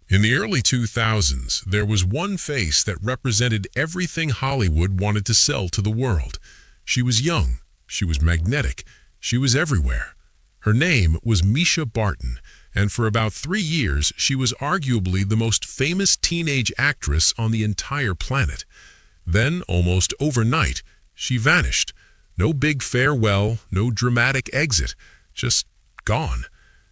In the early 2000s, there was one face that represented everything Hollywood wanted to sell to the world. She was young, she was magnetic, she was everywhere. Her name was Mischa Barton, and for about 3 years, she was arguably the most famous teenage actress on the entire planet. Then, almost overnight, she vanished. No big farewell, no dramatic exit, just gone.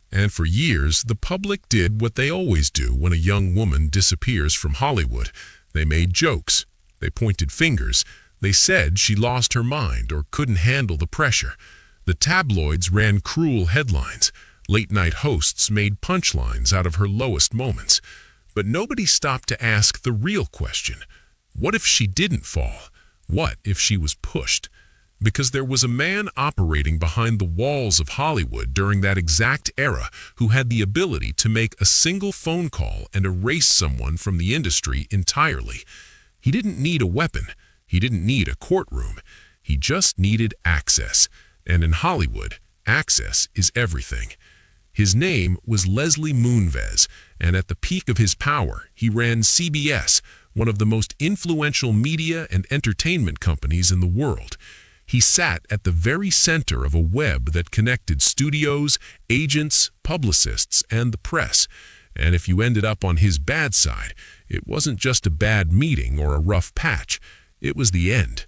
And for years, the public did what they always do when a young woman disappears from Hollywood. They made jokes. They pointed fingers. They said she lost her mind or couldn't handle the pressure. The tabloids ran cruel headlines. Late-night hosts made punchlines out of her lowest moments. But nobody stopped to ask the real question. What if she didn't fall? What if she was pushed? Because there was a man operating behind the walls of Hollywood during that exact era who had the ability to make a single phone call and erase someone from the industry entirely. He didn't need a weapon. He didn't need a courtroom. He just needed access. And in Hollywood, access is everything. His name was Leslie Moonves, and at the peak of his power, he ran CBS, one of the most influential media and entertainment companies in the world. He sat at the very center of a web that connected studios, agents, publicists, and the press. And if you ended up on his bad side, it wasn't just a bad meeting or a rough patch. It was the end.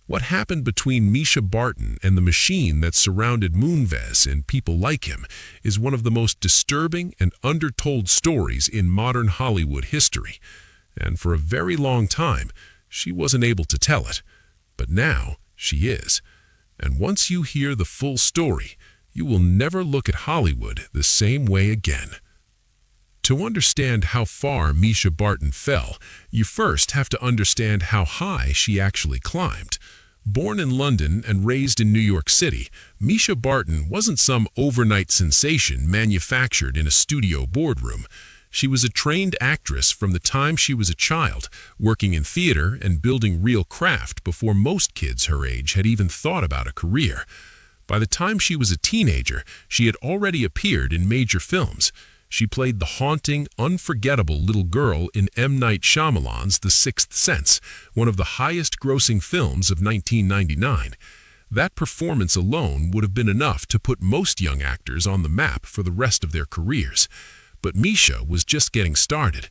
What happened between Mischa Barton and the machine that surrounded Moonves and people like him is one of the most disturbing and undertold stories in modern Hollywood history. And for a very long time, she wasn't able to tell it. But now, she is. And once you hear the full story, you will never look at Hollywood the same way again. To understand how far Mischa Barton fell, you first have to understand how high she actually climbed. Born in London and raised in New York City, Mischa Barton wasn't some overnight sensation manufactured in a studio boardroom. She was a trained actress from the time she was a child, working in theater and building real craft before most kids her age had even thought about a career. By the time she was a teenager, she had already appeared in major films. She played the haunting, unforgettable little girl in M. Night Shyamalan's The Sixth Sense, one of the highest-grossing films of 1999. That performance alone would have been enough to put most young actors on the map for the rest of their careers. But Mischa was just getting started.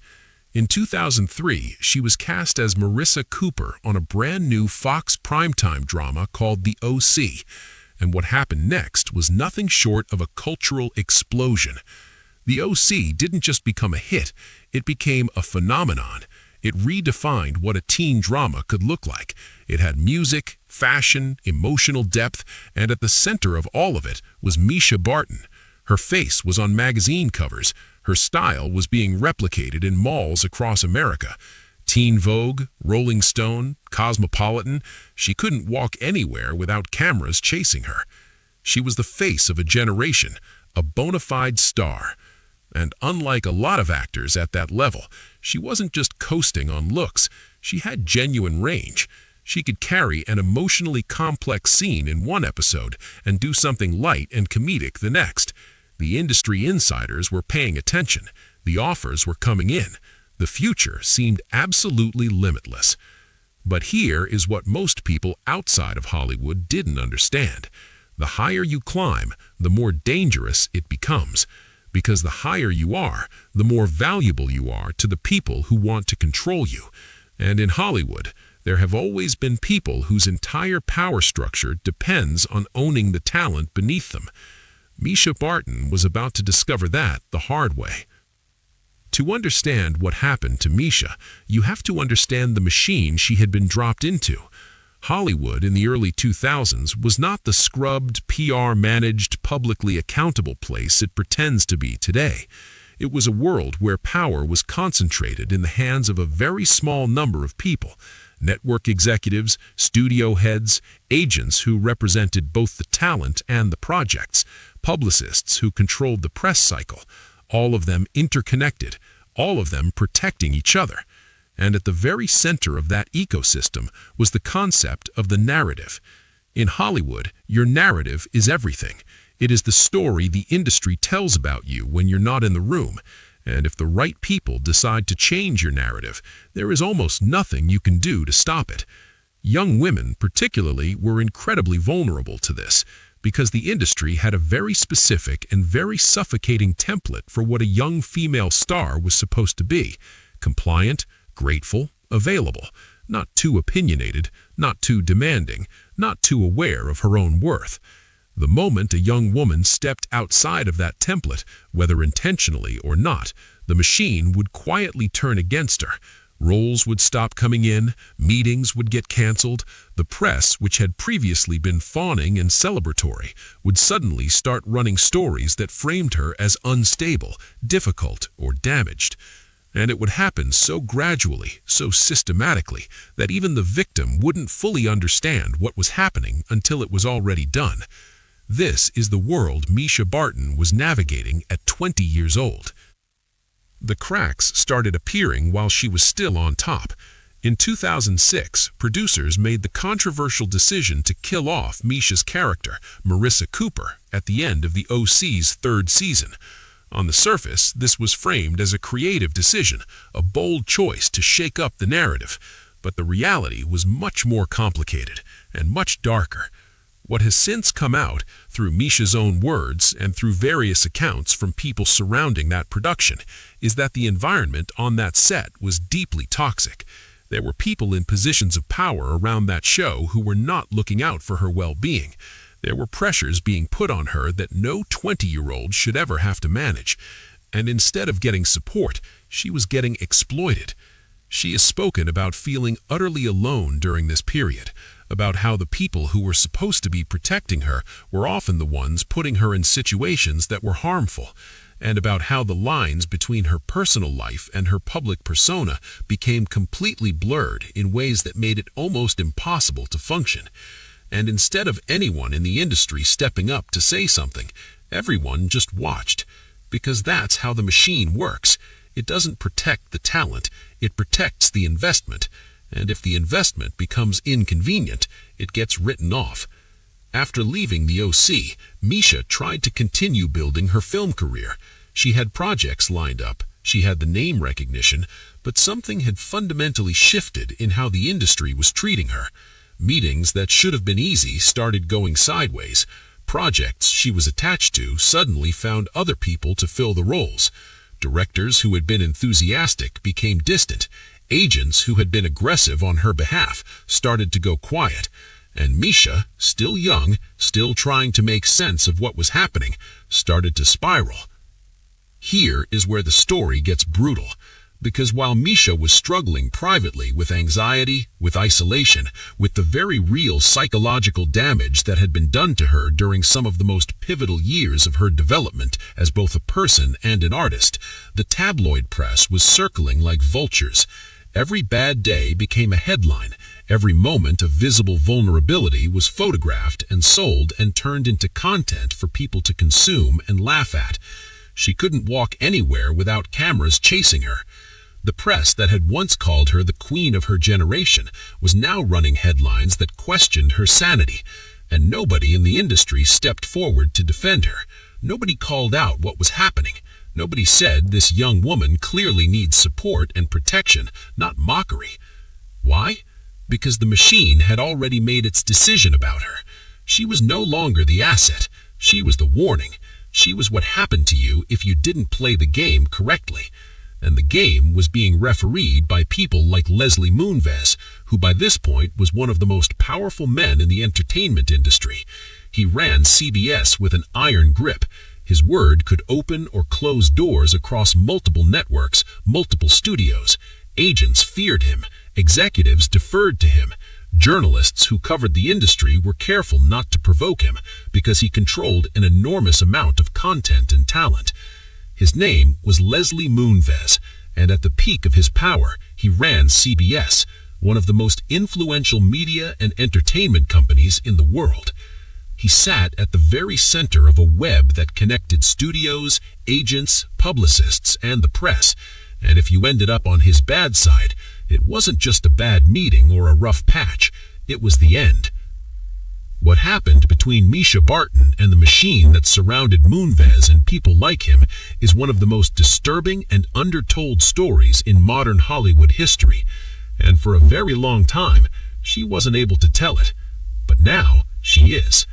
In 2003, she was cast as Marissa Cooper on a brand new Fox primetime drama called The O.C., and what happened next was nothing short of a cultural explosion. The O.C. didn't just become a hit, it became a phenomenon. It redefined what a teen drama could look like. It had music, fashion, emotional depth, and at the center of all of it was Mischa Barton. Her face was on magazine covers. Her style was being replicated in malls across America. Teen Vogue, Rolling Stone, Cosmopolitan, she couldn't walk anywhere without cameras chasing her. She was the face of a generation, a bona fide star. And unlike a lot of actors at that level, she wasn't just coasting on looks. She had genuine range. She could carry an emotionally complex scene in one episode and do something light and comedic the next. The industry insiders were paying attention. The offers were coming in. The future seemed absolutely limitless. But here is what most people outside of Hollywood didn't understand. The higher you climb, the more dangerous it becomes. Because the higher you are, the more valuable you are to the people who want to control you. And in Hollywood, there have always been people whose entire power structure depends on owning the talent beneath them. Mischa Barton was about to discover that the hard way. To understand what happened to Mischa, you have to understand the machine she had been dropped into. Hollywood in the early 2000s was not the scrubbed, PR-managed, publicly accountable place it pretends to be today. It was a world where power was concentrated in the hands of a very small number of people. Network executives, studio heads, agents who represented both the talent and the projects, publicists who controlled the press cycle, all of them interconnected, all of them protecting each other. And at the very center of that ecosystem was the concept of the narrative. In Hollywood, your narrative is everything. It is the story the industry tells about you when you're not in the room. And if the right people decide to change your narrative, there is almost nothing you can do to stop it. Young women, particularly, were incredibly vulnerable to this, because the industry had a very specific and very suffocating template for what a young female star was supposed to be: compliant, grateful, available, not too opinionated, not too demanding, not too aware of her own worth. The moment a young woman stepped outside of that template, whether intentionally or not, the machine would quietly turn against her. Roles would stop coming in, meetings would get canceled, the press, which had previously been fawning and celebratory, would suddenly start running stories that framed her as unstable, difficult, or damaged. And it would happen so gradually, so systematically, that even the victim wouldn't fully understand what was happening until it was already done. This is the world Mischa Barton was navigating at 20 years old. The cracks started appearing while she was still on top. In 2006, producers made the controversial decision to kill off Mischa's character, Marissa Cooper, at the end of the OC's third season. On the surface, this was framed as a creative decision, a bold choice to shake up the narrative. But the reality was much more complicated and much darker. What has since come out, through Mischa's own words and through various accounts from people surrounding that production, is that the environment on that set was deeply toxic. There were people in positions of power around that show who were not looking out for her well-being. There were pressures being put on her that no 20-year-old should ever have to manage. And instead of getting support, she was getting exploited. She has spoken about feeling utterly alone during this period, about how the people who were supposed to be protecting her were often the ones putting her in situations that were harmful, and about how the lines between her personal life and her public persona became completely blurred in ways that made it almost impossible to function. And instead of anyone in the industry stepping up to say something, everyone just watched. Because that's how the machine works. It doesn't protect the talent, it protects the investment. And if the investment becomes inconvenient, it gets written off. After leaving the OC, Mischa tried to continue building her film career. She had projects lined up, she had the name recognition, but something had fundamentally shifted in how the industry was treating her. Meetings that should have been easy started going sideways. Projects she was attached to suddenly found other people to fill the roles. Directors who had been enthusiastic became distant. Agents who had been aggressive on her behalf started to go quiet. And Mischa, still young, still trying to make sense of what was happening, started to spiral. Here is where the story gets brutal. Because while Mischa was struggling privately with anxiety, with isolation, with the very real psychological damage that had been done to her during some of the most pivotal years of her development as both a person and an artist, the tabloid press was circling like vultures. Every bad day became a headline. Every moment of visible vulnerability was photographed and sold and turned into content for people to consume and laugh at. She couldn't walk anywhere without cameras chasing her. The press that had once called her the queen of her generation was now running headlines that questioned her sanity, and nobody in the industry stepped forward to defend her. Nobody called out what was happening. Nobody said this young woman clearly needs support and protection, not mockery. Why? Because the machine had already made its decision about her. She was no longer the asset. She was the warning. She was what happened to you if you didn't play the game correctly. And the game was being refereed by people like Leslie Moonves, who by this point was one of the most powerful men in the entertainment industry. He ran CBS with an iron grip. His word could open or close doors across multiple networks, multiple studios. Agents feared him. Executives deferred to him. Journalists who covered the industry were careful not to provoke him because he controlled an enormous amount of content and talent. His name was Leslie Moonves, and at the peak of his power, he ran CBS, one of the most influential media and entertainment companies in the world. He sat at the very center of a web that connected studios, agents, publicists, and the press, and if you ended up on his bad side, it wasn't just a bad meeting or a rough patch, it was the end. What happened between Misha Barton and the machine that surrounded Moonves and people like him is one of the most disturbing and undertold stories in modern Hollywood history. And for a very long time, she wasn't able to tell it. But now, she is.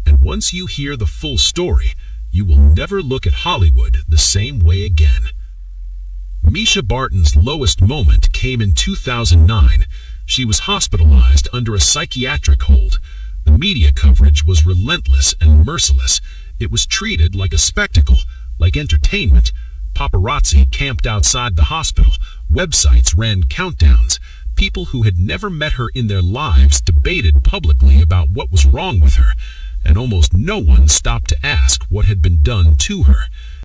And once you hear the full story, you will never look at Hollywood the same way again. Misha Barton's lowest moment came in 2009. She was hospitalized under a psychiatric hold. The media coverage was relentless and merciless. It was treated like a spectacle, like entertainment. Paparazzi camped outside the hospital. Websites ran countdowns. People who had never met her in their lives debated publicly about what was wrong with her, and almost no one stopped to ask what had been done to her.